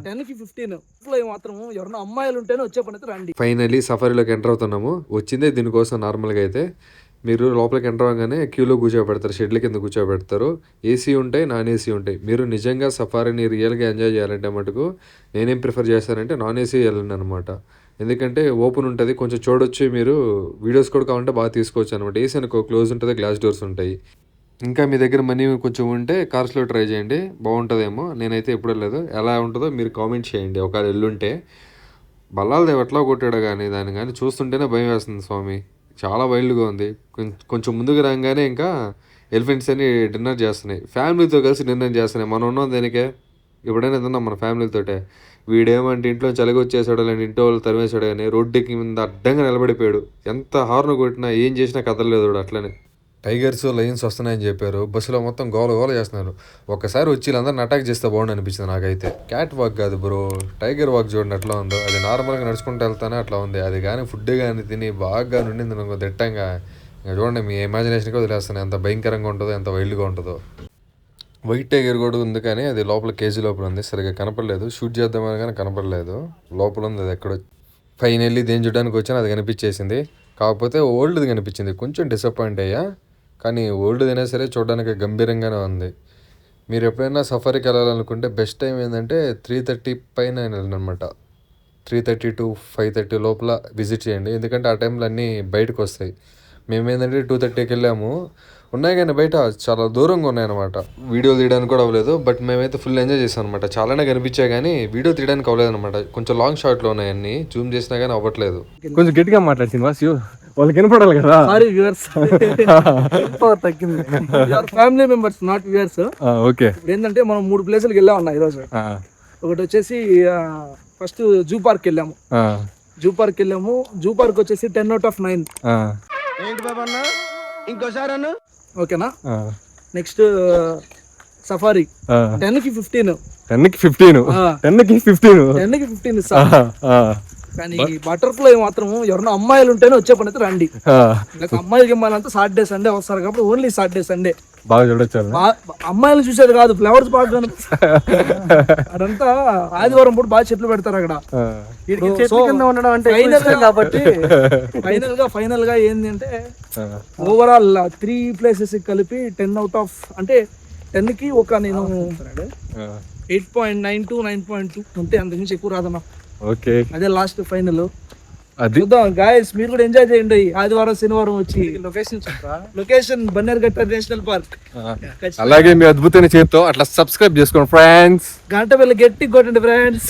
10కి 15 మాత్రం ఎవరైనా అమ్మాయిలు ఉంటేనే వచ్చే పని అయితే రండి. ఫైనల్లీ సఫారీలోకి ఎంటర్ అవుతున్నాము. వచ్చిందే దీనికోసం. నార్మల్గా అయితే మీరు లోపలికి ఎంటర్ అవ్వగానే క్యూలో కూర్చోబెడతారు, షెడ్ల కింద కూర్చోబెడతారు. ఏసీ ఉంటాయి, నాన్ ఏసీ ఉంటాయి. మీరు నిజంగా సఫారీని రియల్గా ఎంజాయ్ చేయాలంటే మటుకు నేనేం ప్రిఫర్ చేస్తానంటే నాన్ ఏసీ వెళ్ళండి అనమాట. ఎందుకంటే ఓపెన్ ఉంటుంది, కొంచెం చూడొచ్చు, మీరు వీడియోస్ కూడా కావాలంటే బాగా తీసుకోవచ్చు అనమాట. ఏసీ అనుకో క్లోజ్ ఉంటుంది, గ్లాస్ డోర్స్ ఉంటాయి. ఇంకా మీ దగ్గర మనీ కొంచెం ఉంటే కార్స్లో ట్రై చేయండి, బాగుంటుందేమో. నేనైతే ఎప్పుడు వెళ్ళలేదు, ఎలా ఉంటుందో మీరు కామెంట్ చేయండి ఒకవేళ ఎల్లుంటే. బల్లాలదేవి ఎట్లా కొట్టాడో కానీ దాన్ని కానీ చూస్తుంటేనే భయం వేస్తుంది స్వామి. చాలా వైల్డ్గా ఉంది. కొంచెం ముందుకు రాగానే ఇంకా ఎలిఫెంట్స్ అని డిన్నర్ చేస్తున్నాయి, ఫ్యామిలీతో కలిసి డిన్నర్ చేస్తున్నాయి. మనం ఉన్నాం దేనికే, ఎప్పుడైనా తిన్నాం మన ఫ్యామిలీతోటే. వీడేమంటే ఇంట్లో చలిగి వచ్చేసాడు, లేదంటే ఇంట్లో వాళ్ళు తరిమేశాడు కానీ రోడ్డుకి మీద అడ్డంగా నిలబడిపోయాడు. ఎంత హార్న్ కొట్టినా ఏం చేసినా కదలలేదు వాడు అట్లనే. టైగర్స్, లయన్స్ వస్తున్నాయని చెప్పారు, బస్సులో మొత్తం గోల గోల చేస్తున్నారు. ఒక్కసారి వచ్చి వీళ్ళందరిని అటాక్ చేస్తే బాగుండు అనిపించింది నాకైతే. క్యాట్ వాక్ కాదు బ్రో, టైగర్ వాక్ చూడండి ఎట్లా ఉందో. అది నార్మల్గా నడుచుకుంటూ వెళ్తానే అట్లా ఉంది. అది కానీ ఫుడ్ కానీ తిని బాగా నుండింది నాకు దిట్టంగా. ఇంకా చూడండి, మీ ఇమాజినేషన్కి వదిలేస్తాను ఎంత భయంకరంగా ఉంటుందో, ఎంత వైల్డ్గా ఉంటుందో. వైట్ టైగర్ కూడా ఉంది కానీ అది లోపల కేజీ లోపల ఉంది, సరిగ్గా కనపడలేదు. షూట్ చేద్దామని కానీ కనపడలేదు, లోపల ఉంది అది ఎక్కడో. ఫైనల్లీ దేని చూడడానికి వచ్చాను, అది కనిపించేసింది. కాకపోతే ఓల్డ్ది కనిపించింది, కొంచెం డిసప్పాయింట్ అయ్యా. కానీ ఓల్డ్ అయినా సరే చూడడానికి గంభీరంగానే ఉంది. మీరు ఎప్పుడైనా సఫారీకి వెళ్ళాలనుకుంటే బెస్ట్ టైం ఏంటంటే 3:30 పైన అనమాట. 3:30 to 5:30 లోపల విజిట్ చేయండి, ఎందుకంటే ఆ టైంలో అన్నీ బయటకు వస్తాయి. మేమేంటంటే 2:30కి వెళ్ళాము, ఉన్నాయి కానీ బయట చాలా దూరంగా ఉన్నాయన్నమాట. వీడియో తీయడానికి కూడా అవ్వలేదు, బట్ మేమైతే ఫుల్ ఎంజాయ్ చేసాం అనమాట. చాలానే కనిపించాయి కానీ వీడియో తీయడానికి అవ్వలేదు అనమాట. కొంచెం లాంగ్ షాట్లో ఉన్నాయి అన్ని, జూమ్ చేసినా కానీ అవ్వట్లేదు. కొంచెం గట్టిగా మాట్లాడుతుంది వాసు, వాళ్ళకి వినపడాలి కదా. సారీ వ్యూవర్స్, తగ్గింది. Family members not viewers. Okay, ఏంటంటే మనం 3 ప్లేసులకు వెళ్ళాం అన్న ఈరోజు. ఒకటి వచ్చేసి ఫస్ట్ జూ పార్క్ వెళ్ళాము. జూ పార్క్ వచ్చేసి 10 out of 9. ఏంటి బాబా అన్న, ఇంకోసారి అన్న. ఓకేనా. నెక్స్ట్ సఫారీ 10కి 15. 10కి 15 ఇస్తా. కానీ బటర్ఫ్లై మాత్రం ఎవరైనా అమ్మాయిలు ఉంటేనే వచ్చే పని అయితే రండి. అమ్మాయిలకి అమ్మాయిలంతా సాటర్డే సండే వస్తారు కాబట్టి ఓన్లీ సాటర్డే సండే బాగా చూడొచ్చు. అమ్మాయిలు చూసేది కాదు, ఫ్లవర్స్ బాగా అదంతా ఆదివారం పూట బాగా చెట్లు పెడతారు అక్కడ. ఉండడం అంటే కాబట్టి ఫైనల్ గా ఏంది అంటే ఓవరాల్ 3 ప్లేసెస్ కలిపి 10 out of అంటే 10కి ఒక నేను 8.92 9.2 అంతే, అంతకుమించి ఎక్కువ రాదన్నా. ఓకే, అదే లాస్ట్ ఫైనల్. చూద్దాం గాయస్, మీరు కూడా ఎంజాయ్ చేయండి ఆదివారం శనివారం వచ్చి. Location Bannerghatta national park. అలాగే మీ అద్భుతమైన చేతితో అట్లా సబ్స్క్రైబ్ చేసుకోండి ఫ్రెండ్స్, గంట వెళ్ళి గట్టి కొట్టండి ఫ్రెండ్స్.